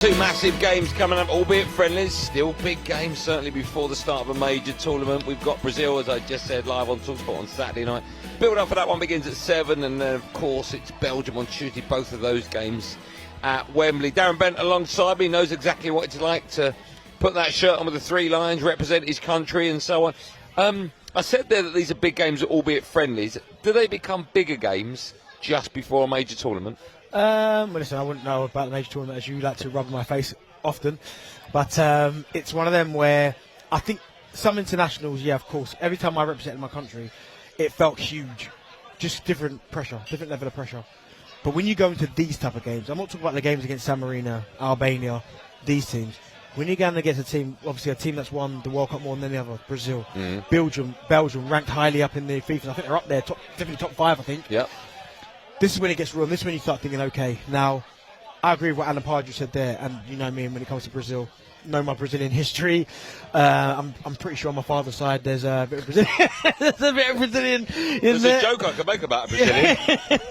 Two massive games coming up, albeit friendlies, still big games, certainly before the start of a major tournament. We've got Brazil, as I just said, live on talkSPORT on Saturday night. Build up for that one begins at 7, and then, of course, it's Belgium on Tuesday, both of those games at Wembley. Darren Bent alongside me knows exactly what it's like to put that shirt on with the 3 lions, represent his country and so on. I said there that these are big games, albeit friendlies. Do they become bigger games just before a major tournament? Well, listen, I wouldn't know about the major tournament, as you like to rub in my face often, but it's one of them where I think some internationals, yeah, of course, every time I represented my country, it felt huge, just different pressure, different level of pressure. But when you go into these type of games, I'm not talking about the games against San Marino, Albania, these teams. When you're going against a team, obviously a team that's won the World Cup more than any other, Brazil, Belgium ranked highly up in the FIFA. I think they're up there, definitely top 5, I think. Yeah. This is when it gets real. This is when you start thinking, okay, now, I agree with what Alan Pardew said there, and you know me, when it comes to Brazil, know my Brazilian history. I'm pretty sure on my father's side there's a bit of Brazilian. There's a bit of Brazilian in There's there. a joke I can make about a Brazilian.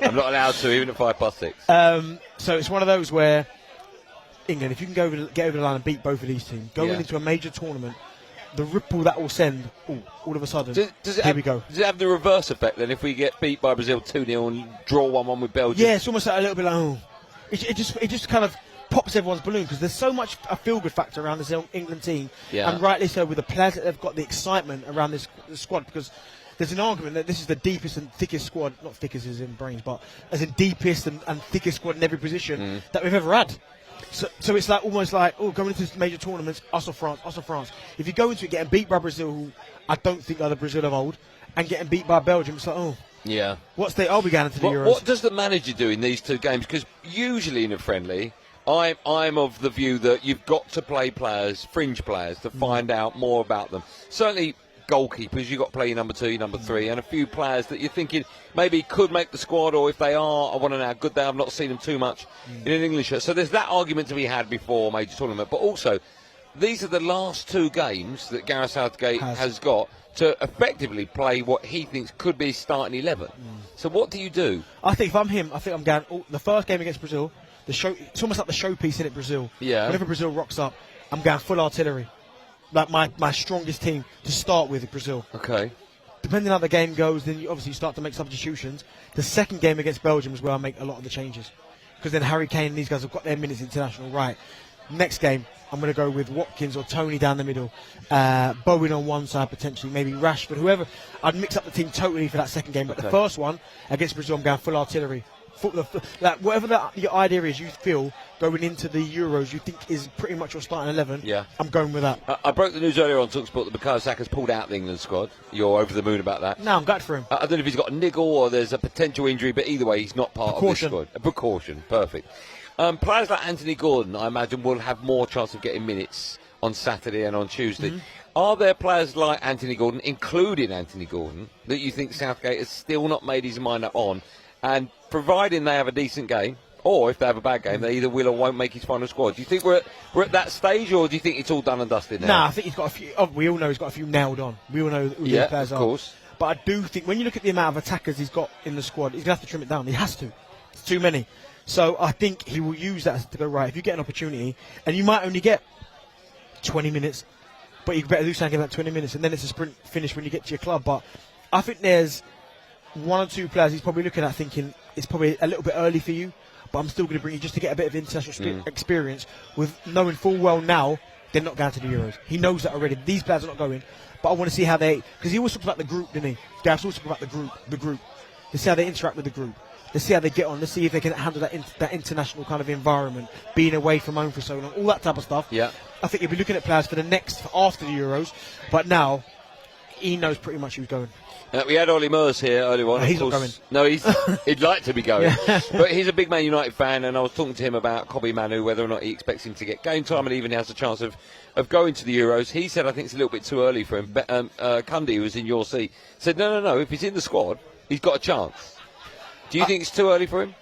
I'm not allowed to, even at 5+6. So it's one of those where England, if you can get over the line and beat both of these teams, going into a major tournament, the ripple that will send, all of a sudden, here we go. Does it have the reverse effect then if we get beat by Brazil 2-0 and draw 1-1 with Belgium? Yeah, it's almost like a little bit like, It just kind of pops everyone's balloon, because there's so much a feel-good factor around this England team, and rightly so, with the players that they've got, the excitement around this squad, because there's an argument that this is the deepest and thickest squad, not thickest as in brains, but as in deepest and thickest squad in every position that we've ever had. So it's like almost like, going into major tournaments, us or France. If you go into it getting beat by Brazil, who I don't think are the Brazil of old, and getting beat by Belgium, it's like, what state are we going into the Euros? What does the manager do in these two games? Because usually in a friendly, I'm of the view that you've got to play players, fringe players, to find out more about them. Certainly goalkeepers, you've got to play your number 2, your number 3, and a few players that you're thinking maybe could make the squad, or if they are, I want to know how good they are. I've not seen them too much in an English shirt. So there's that argument to be had before a major tournament. But also, these are the last 2 games that Gareth Southgate has got to effectively play what he thinks could be starting 11. So what do you do? I think if I'm him, I think I'm going, the first game against Brazil, it's almost like the showpiece in it, Brazil. Yeah. Whenever Brazil rocks up, I'm going full artillery. Like my strongest team to start with, Brazil. Okay. Depending on how the game goes, then you obviously start to make substitutions. The second game against Belgium is where I make a lot of the changes, because then Harry Kane and these guys have got their minutes international. Right. Next game, I'm going to go with Watkins or Tony down the middle, Bowen on one side potentially, maybe Rashford, whoever. I'd mix up the team totally for that second game. But the first one against Brazil, I'm going full artillery. Like whatever your idea is, you feel going into the Euros, you think is pretty much your starting 11. Yeah, I'm going with that. I broke the news earlier on talkSPORT that Bukayo Saka's pulled out of the England squad. You're over the moon about that. No, I'm glad for him. I don't know if he's got a niggle or there's a potential injury, but either way, he's not part of this squad. A precaution, perfect. Players like Anthony Gordon, I imagine, will have more chance of getting minutes on Saturday and on Tuesday. Are there players like Anthony Gordon, including Anthony Gordon, that you think Southgate has still not made his mind up on? And providing they have a decent game, or if they have a bad game, they either will or won't make his final squad. Do you think we're at that stage, or do you think it's all done and dusted now? Nah, I think he's got a few. We all know he's got a few nailed on. We all know who these players are. Of course. But I do think when you look at the amount of attackers he's got in the squad, he's going to have to trim it down. He has to. It's too many. So I think he will use that to go, right, if you get an opportunity, and you might only get 20 minutes, but you better do something about 20 minutes, and then it's a sprint finish when you get to your club. But I think there's 1 or 2 players he's probably looking at thinking it's probably a little bit early for you, but I'm still going to bring you just to get a bit of international experience, with knowing full well now they're not going to the Euros. He knows that already. These players are not going, but I want to see how they, because he always talks about the group, didn't he? Gareth always talks about the group. Let's see how they interact with the group. Let's see how they get on. Let's see if they can handle that international kind of environment, being away from home for so long, all that type of stuff. Yeah. I think he'll be looking at players for after the Euros, but now he knows pretty much who's going. We had Ollie Murs here earlier on. No, he's not going. No, he'd like to be going. But he's a big Man United fan, and I was talking to him about Kobbie Manu, whether or not he expects him to get game time and even has a chance of going to the Euros. He said, I think it's a little bit too early for him. Cundy, who was in your seat, said, no, if he's in the squad, he's got a chance. Do you think it's too early for him?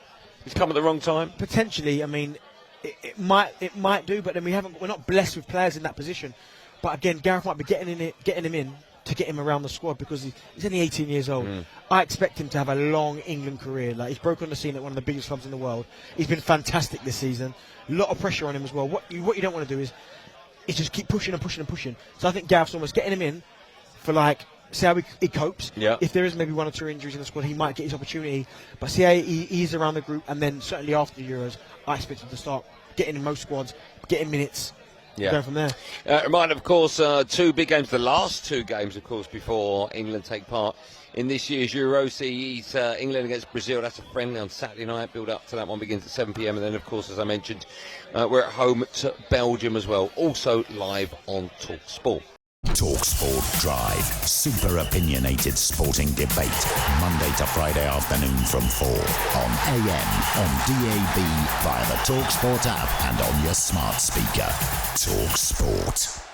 He's come at the wrong time? Potentially. I mean, it might do, but then we're not blessed with players in that position. But again, Gareth might be getting him in to get him around the squad because he's only 18 years old. I expect him to have a long England career. Like, he's broken the scene at one of the biggest clubs in the world. He's been fantastic this season. A lot of pressure on him as well. What you don't want to do is just keep pushing and pushing and pushing. So I think Gareth's almost getting him in for, like, see how he copes. Yeah. If there is maybe 1 or 2 injuries in the squad, he might get his opportunity. But see how he's around the group, and then certainly after the Euros, I expect him to start getting in most squads, getting minutes, going from there. Reminder, of course, 2 big games, the last 2 games, of course, before England take part in this year's Euro. Sees England against Brazil. That's a friendly on Saturday night. Build up to that one begins at 7 p.m. And then, of course, as I mentioned, we're at home to Belgium as well. Also live on talkSPORT. talkSPORT Drive. Super opinionated sporting debate. Monday to Friday afternoon from 4 on AM, on DAB, via the talkSPORT app and on your smart speaker. talkSPORT.